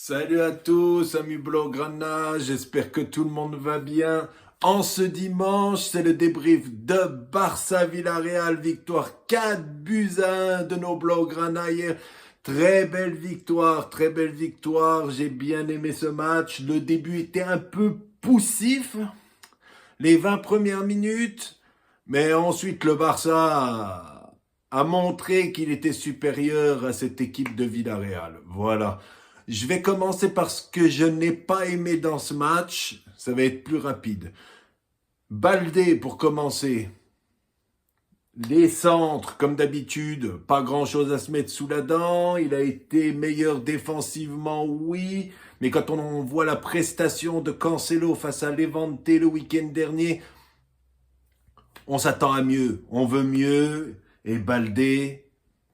Salut à tous, amis Blaugrana, j'espère que tout le monde va bien. En ce dimanche, c'est le débrief de Barça-Villarreal, victoire 4-1 de nos Blaugrana hier. Très belle victoire, très belle victoire, j'ai bien aimé ce match. Le début était un peu poussif, les 20 premières minutes, mais ensuite le Barça a montré qu'il était supérieur à cette équipe de Villarreal. Voilà. Je vais commencer par ce que je n'ai pas aimé dans ce match. Ça va être plus rapide. Baldé, pour commencer. Les centres, comme d'habitude, pas grand-chose à se mettre sous la dent. Il a été meilleur défensivement, oui. Mais quand on voit la prestation de Cancelo face à Levante le week-end dernier, on s'attend à mieux. On veut mieux. Et Baldé,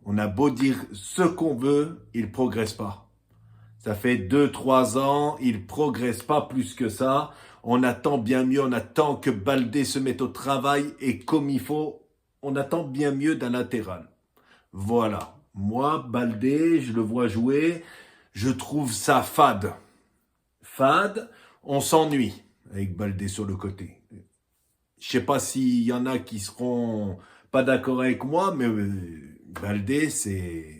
on a beau dire ce qu'on veut, il progresse pas. Ça fait 2-3 ans, il progresse pas plus que ça. On attend bien mieux, on attend que Baldé se mette au travail et comme il faut, on attend bien mieux d'un latéral. Voilà. Moi, Baldé, je le vois jouer, je trouve ça fade. Fade, on s'ennuie avec Baldé sur le côté. Je sais pas s'il y en a qui seront pas d'accord avec moi, mais Baldé, c'est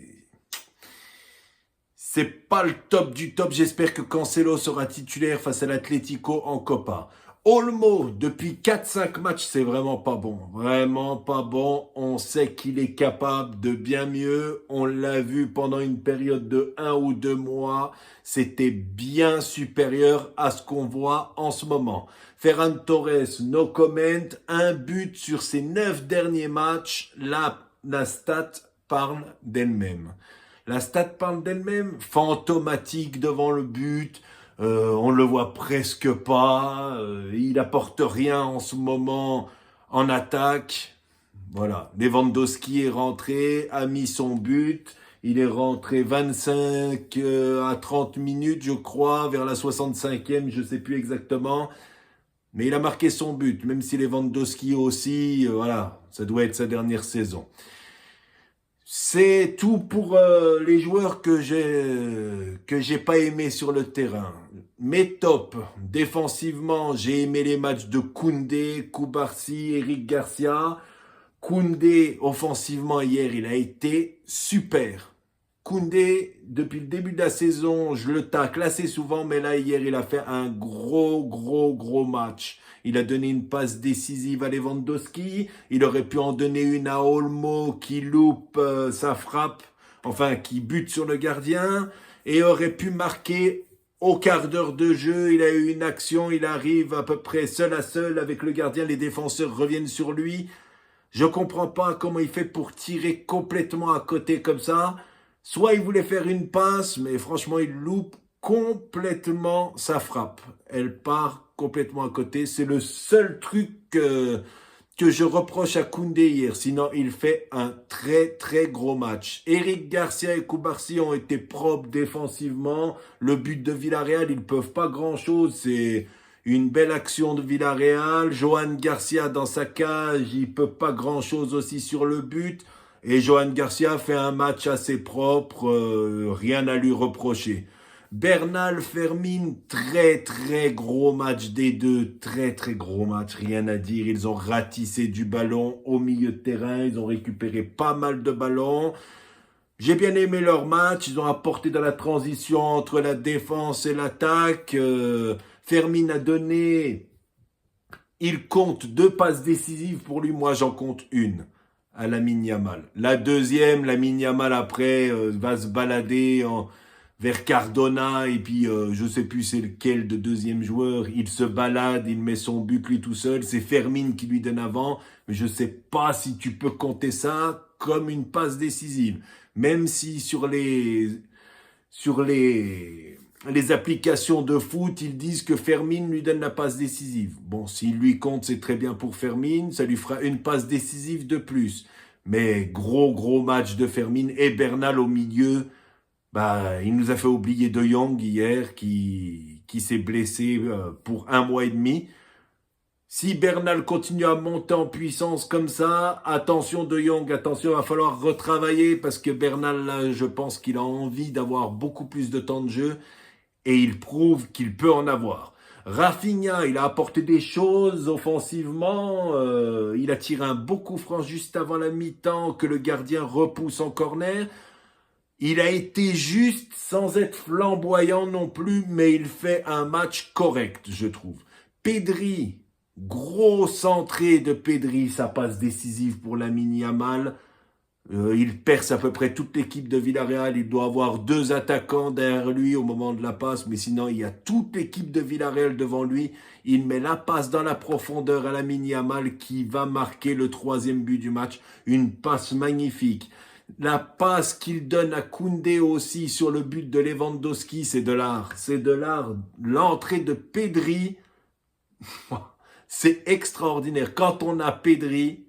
pas le top du top. J'espère que Cancelo sera titulaire face à l'Atlético en Copa. Olmo, depuis 4-5 matchs, c'est vraiment pas bon. Vraiment pas bon. On sait qu'il est capable de bien mieux. On l'a vu pendant une période de 1 ou 2 mois. C'était bien supérieur à ce qu'on voit en ce moment. Ferran Torres, no comment. Un but sur ses 9 derniers matchs. La stat parle d'elle-même. La stat parle d'elle-même, fantomatique devant le but, on le voit presque pas, il apporte rien en ce moment en attaque. Voilà, Lewandowski est rentré, a mis son but, il est rentré 25 à 30 minutes je crois, vers la 65e, je sais plus exactement. Mais il a marqué son but, même si Lewandowski aussi, voilà, ça doit être sa dernière saison. C'est tout pour les joueurs que j'ai pas aimé sur le terrain. Mes tops, défensivement, j'ai aimé les matchs de Koundé, Koubarsi, Eric Garcia. Koundé, offensivement, hier, il a été super. Koundé, depuis le début de la saison, je le tacle assez souvent, mais là, hier, il a fait un gros match. Il a donné une passe décisive à Lewandowski. Il aurait pu en donner une à Olmo qui loupe sa frappe, enfin qui bute sur le gardien. Et aurait pu marquer au quart d'heure de jeu. Il a eu une action, il arrive à peu près seul à seul avec le gardien. Les défenseurs reviennent sur lui. Je comprends pas comment il fait pour tirer complètement à côté comme ça. Soit il voulait faire une passe, mais franchement, il loupe complètement sa frappe. Elle part complètement à côté. C'est le seul truc que je reproche à Koundé hier. Sinon, il fait un très gros match. Eric Garcia et Koubarsi ont été propres défensivement. Le but de Villarreal, ils peuvent pas grand-chose. C'est une belle action de Villarreal. Johan Garcia dans sa cage, il peut pas grand-chose aussi sur le but. Et Johan Garcia fait un match assez propre, rien à lui reprocher. Bernal, Fermin, très gros match des deux, très gros match, rien à dire. Ils ont ratissé du ballon au milieu de terrain, ils ont récupéré pas mal de ballons. J'ai bien aimé leur match, ils ont apporté dans la transition entre la défense et l'attaque. Fermin a donné, il compte 2 passes décisives pour lui, moi j'en compte une à Lamine Yamal. La deuxième, Lamine Yamal après va se balader vers Cardona et puis je sais plus c'est lequel de deuxième joueur. Il se balade, il met son but lui tout seul. C'est Fermin qui lui donne avant, mais je sais pas si tu peux compter ça comme une passe décisive. Même si sur les applications de foot, ils disent que Fermin lui donne la passe décisive. Bon, s'il lui compte, c'est très bien pour Fermin, ça lui fera une passe décisive de plus. Mais gros match de Fermin et Bernal au milieu, bah, il nous a fait oublier De Jong hier qui s'est blessé pour 1 mois et demi. Si Bernal continue à monter en puissance comme ça, attention De Jong, attention, il va falloir retravailler parce que Bernal, là, je pense qu'il a envie d'avoir beaucoup plus de temps de jeu. et il prouve qu'il peut en avoir. Rafinha, il a apporté des choses offensivement, il a tiré un beau coup franc juste avant la mi-temps que le gardien repousse en corner. Il a été juste sans être flamboyant non plus, mais il fait un match correct, je trouve. Pedri, gros centré de Pedri, sa passe décisive pour Lamine Yamal. Il perce à peu près toute l'équipe de Villarreal. Il doit avoir 2 attaquants derrière lui au moment de la passe, mais sinon il y a toute l'équipe de Villarreal devant lui. Il met la passe dans la profondeur à Lamine Yamal qui va marquer le 3e but du match. Une passe magnifique. La passe qu'il donne à Koundé aussi sur le but de Lewandowski, c'est de l'art. C'est de l'art. L'entrée de Pedri, c'est extraordinaire. Quand on a Pedri,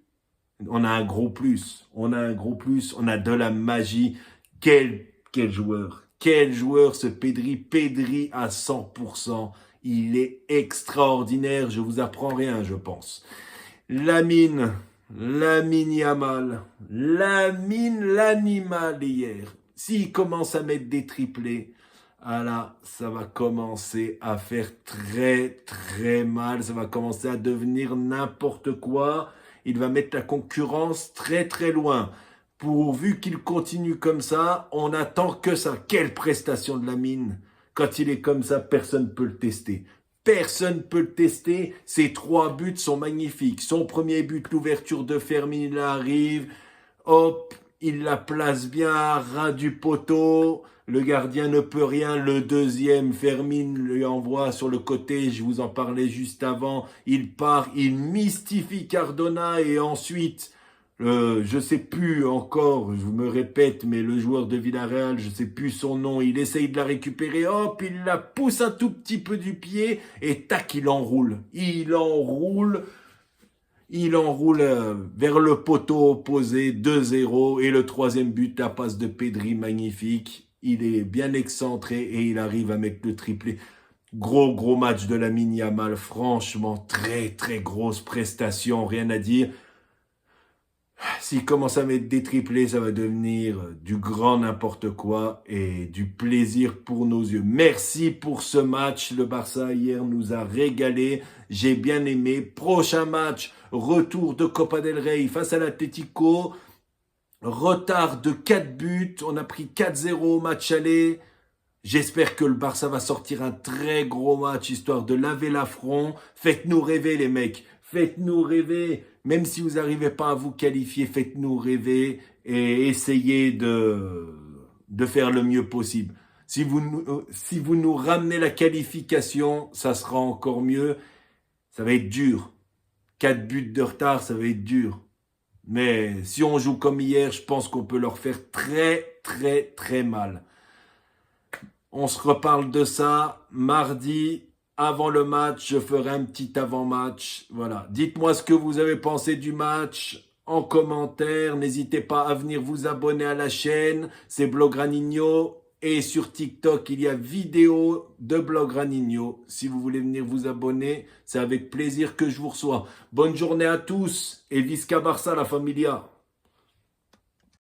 on a un gros plus. On a un gros plus. On a de la magie. Quel joueur. Quel joueur ce Pedri. Pedri à 100%. Il est extraordinaire. Je vous apprends rien, je pense. Lamine Yamal, l'animal hier. S'il commence à mettre des triplés, ah là, ça va commencer à faire très très mal. Ça va commencer à devenir n'importe quoi. Il va mettre la concurrence très très loin. Pourvu qu'il continue comme ça, on attend que ça. Quelle prestation de Lamine. Quand il est comme ça, personne ne peut le tester. Personne ne peut le tester. Ses 3 buts sont magnifiques. Son premier but, l'ouverture de Fermin, il arrive. Hop, il la place bien à ras du poteau. Le gardien ne peut rien. Le deuxième, Fermin lui envoie sur le côté. Je vous en parlais juste avant. Il part, il mystifie Cardona et ensuite... je sais plus encore, je me répète, mais le joueur de Villarreal, je sais plus son nom, il essaye de la récupérer, hop, il la pousse un tout petit peu du pied, et tac, il enroule vers le poteau opposé, 2-0, et le 3e but, la passe de Pedri, magnifique, il est bien excentré, et il arrive à mettre le triplé. Gros match de Lamine Yamal, franchement, très grosse prestation, rien à dire. S'il commence à mettre des triplés, ça va devenir du grand n'importe quoi et du plaisir pour nos yeux. Merci pour ce match. Le Barça hier nous a régalé. J'ai bien aimé. Prochain match, retour de Copa del Rey face à l'Atlético. Retard de 4 buts. On a pris 4-0 au match aller. J'espère que le Barça va sortir un très gros match, histoire de laver l'affront. Faites-nous rêver les mecs. Faites-nous rêver. Même si vous n'arrivez pas à vous qualifier, faites-nous rêver et essayez de faire le mieux possible. Si vous nous ramenez la qualification, ça sera encore mieux. Ça va être dur. 4 buts de retard, ça va être dur. Mais si on joue comme hier, je pense qu'on peut leur faire très mal. On se reparle de ça mardi. Avant le match, je ferai un petit avant-match. Voilà. Dites-moi ce que vous avez pensé du match en commentaire. N'hésitez pas à venir vous abonner à la chaîne. C'est Blograninho. Et sur TikTok, il y a vidéo de Blograninho. Si vous voulez venir vous abonner, c'est avec plaisir que je vous reçois. Bonne journée à tous et Visca Barça la familia.